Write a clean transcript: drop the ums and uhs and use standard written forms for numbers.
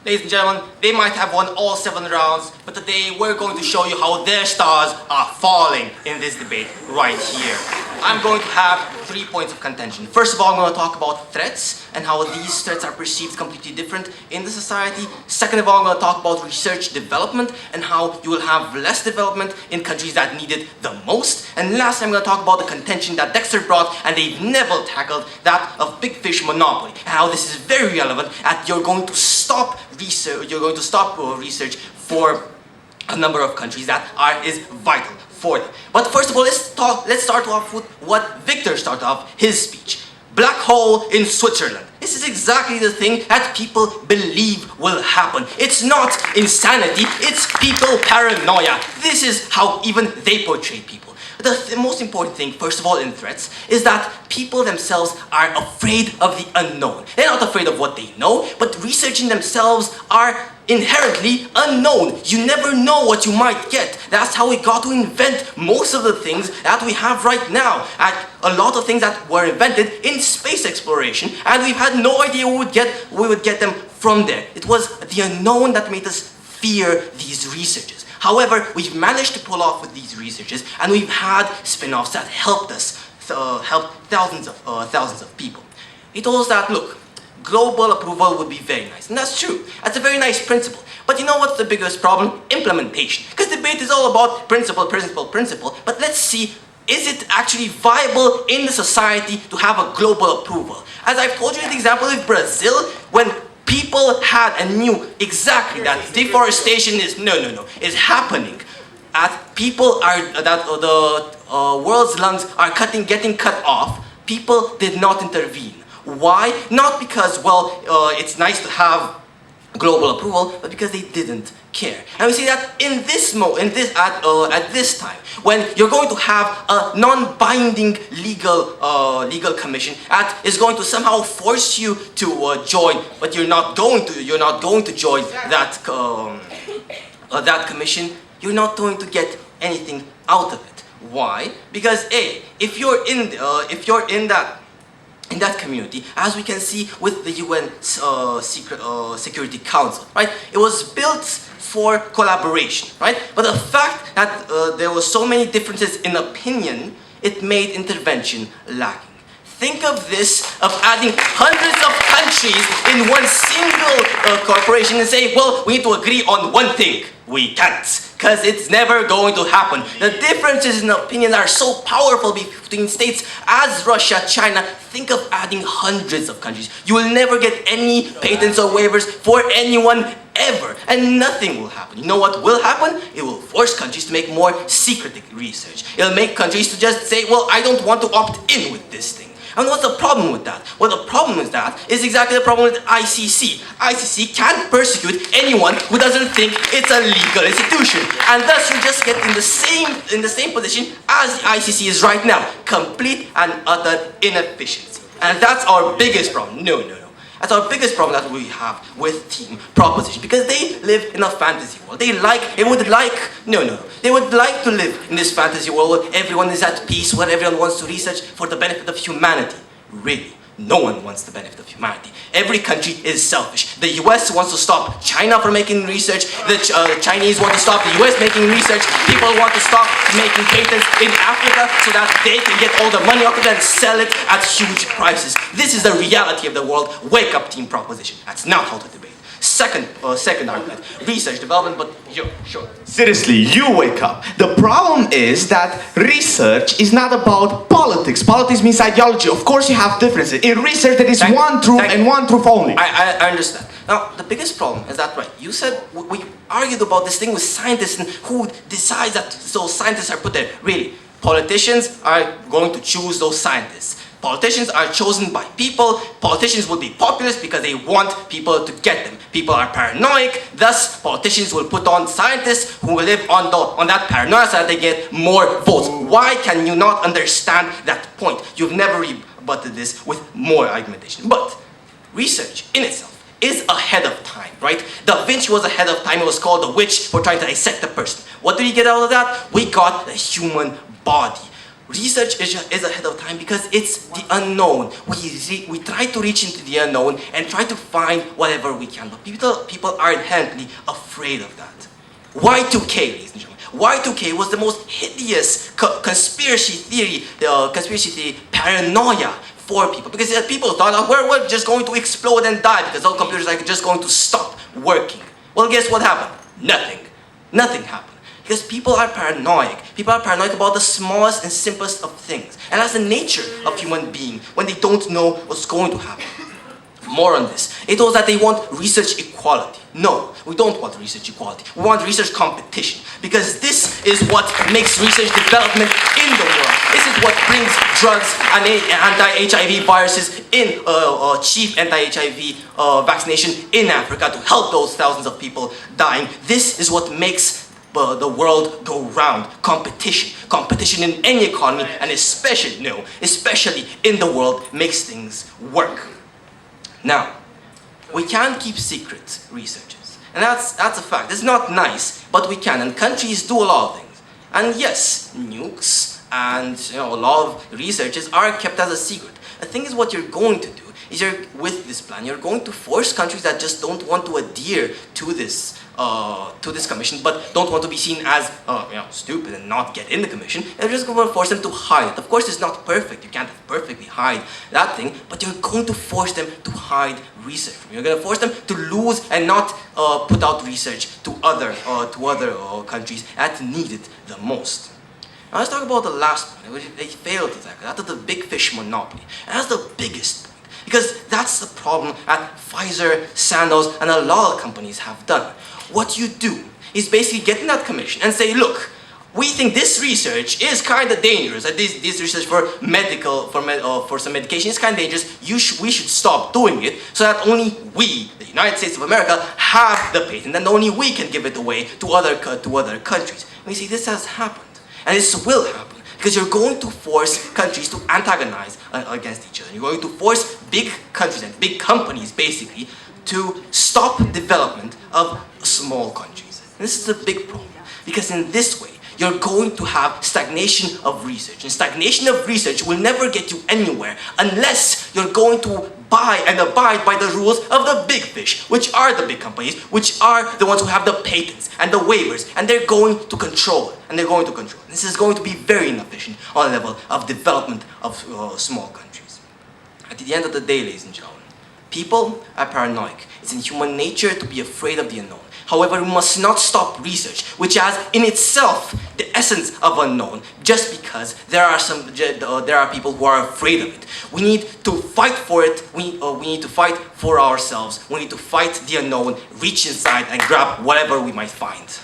Ladies and gentlemen, they might have won all 7 rounds, but today we're going to show you how their stars are falling in this debate right here. I'm going to have 3 points of contention. First of all, I'm going to talk about threats and how these threats are perceived completely different in the society. Second of all, I'm going to talk about research development and how you will have less development in countries that need it the most. And last, I'm going to talk about the contention that Dexter brought and they've never tackled, that of big fish monopoly, and how this is very relevant, that you're going to stop research for a number of countries that is vital for them. But first of all, let's start off with what Victor started off his speech. Black hole in Switzerland. This is exactly the thing that people believe will happen. It's not insanity, it's people paranoia. This is how even they portray people. The most important thing, first of all, in threats, is that people themselves are afraid of the unknown. They're not afraid of what they know, but researching themselves are inherently unknown. You never know what you might get. That's how we got to invent most of the things that we have right now. And a lot of things that were invented in space exploration, and we've had no idea we would get them from there. It was the unknown that made us fear these researches. However, we've managed to pull off with these researches, and we've had spin-offs that helped us, help thousands of people. He told us that, look, global approval would be very nice, and that's true. That's a very nice principle. But you know what's the biggest problem? Implementation. Because debate is all about principle, but let's see, is it actually viable in the society to have a global approval? As I've told you in the example of Brazil, when people had and knew exactly that deforestation is happening. The world's lungs are getting cut off. People did not intervene. Why? Not because, well, it's nice to have global approval, but because they didn't care. And we see that at this time, when you're going to have a non-binding legal commission that is going to somehow force you to join, but you're not going to join that that commission. You're not going to get anything out of it. Why? Because if you're in that community, as we can see with the UN Security Council, right? It was built for collaboration, right? But the fact that there were so many differences in opinion, it made intervention lacking. Think of this, of adding hundreds of countries in one single corporation and say, well, we need to agree on one thing. We can't, because it's never going to happen. The differences in opinion are so powerful between states as Russia, China. Think of adding hundreds of countries. You will never get any patents or waivers for anyone ever, and nothing will happen. You know what will happen? It will force countries to make more secretive research. It'll make countries to just say, well, I don't want to opt in with this thing. And what's the problem with that? Well, the problem with that is exactly the problem with ICC. ICC can't persecute anyone who doesn't think it's a legal institution. And thus you just get in the same position as the ICC is right now. Complete and utter inefficiency. And that's our biggest problem. No. That's our biggest problem that we have with team proposition, because they live in a fantasy world. They would like to live in this fantasy world where everyone is at peace, where everyone wants to research for the benefit of humanity. Really, no one wants the benefit of humanity. Every country is selfish. The US wants to stop China from making research. The Chinese want to stop the US making research. People want to stop making patents in Africa so that they can get all the money out of it and sell it at huge prices. This is the reality of the world. Wake up, team proposition. That's not how to debate. Second argument, research development, but sure. Seriously, you wake up. The problem is that research is not about politics. Politics means ideology. Of course you have differences. In research there is one truth and one truth only. I understand. Now, the biggest problem is that, right, you said we argued about this thing with scientists and who decides that those scientists are put there. Really, politicians are going to choose those scientists. Politicians are chosen by people. Politicians will be populist because they want people to get them. People are paranoid, thus politicians will put on scientists who will live on that paranoia so that they get more votes. Why can you not understand that point? You've never rebutted this with more argumentation. But research in itself is ahead of time, right? Da Vinci was ahead of time. It was called the witch for trying to dissect a person. What did he get out of that? We got the human body. Research is ahead of time because it's the unknown. We try to reach into the unknown and try to find whatever we can, but people are inherently afraid of that. Y2K, ladies and gentlemen. Y2K was the most hideous conspiracy theory paranoia for people, because people thought, oh, we're just going to explode and die because all computers are just going to stop working. Well, guess what happened? Nothing. Nothing happened. Because people are paranoid. People are paranoid about the smallest and simplest of things. And that's the nature of human being when they don't know what's going to happen. More on this. It was that they want research equality. No, we don't want research equality. We want research competition. Because this is what makes research development in the world. This is what brings drugs and anti-HIV viruses in, cheap anti-HIV vaccination in Africa to help those thousands of people dying. This is what makes the world go round. Competition. Competition in any economy, and especially in the world, makes things work. Now, we can't keep secret researches. And that's a fact. It's not nice, but we can. And countries do a lot of things. And yes, nukes and a lot of researches are kept as a secret. The thing is, what you're going to do is with this plan, you're going to force countries that just don't want to adhere to this commission, but don't want to be seen as stupid and not get in the commission. You're just going to force them to hide it. Of course, it's not perfect. You can't perfectly hide that thing, but you're going to force them to hide research. You're going to force them to lose and not put out research to other countries that need it the most. Now let's talk about the last one, which they failed to tackle. That's the big fish monopoly. And that's the biggest point, because that's the problem that Pfizer, Sandoz, and a lot of companies have done. What you do is basically get in that commission and say, look, we think this research is kind of dangerous. This research for some medication is kind of dangerous. We should stop doing it so that only we, the United States of America, have the patent, and only we can give it away to other countries. And we see this has happened, and this will happen, because you're going to force countries to antagonize against each other. You're going to force big countries and big companies, basically, to stop development of small countries. And this is a big problem, because in this way, you're going to have stagnation of research. And stagnation of research will never get you anywhere unless you're going to buy and abide by the rules of the big fish, which are the big companies, which are the ones who have the patents and the waivers, and they're going to control it. And they're going to control it. This is going to be very inefficient on the level of development of small countries. At the end of the day, ladies and gentlemen, people are paranoid. It's in human nature to be afraid of the unknown. However, we must not stop research, which has in itself the essence of unknown, just because there are people who are afraid of it. We need to fight for it. We need to fight for ourselves. We need to fight the unknown, reach inside, and grab whatever we might find.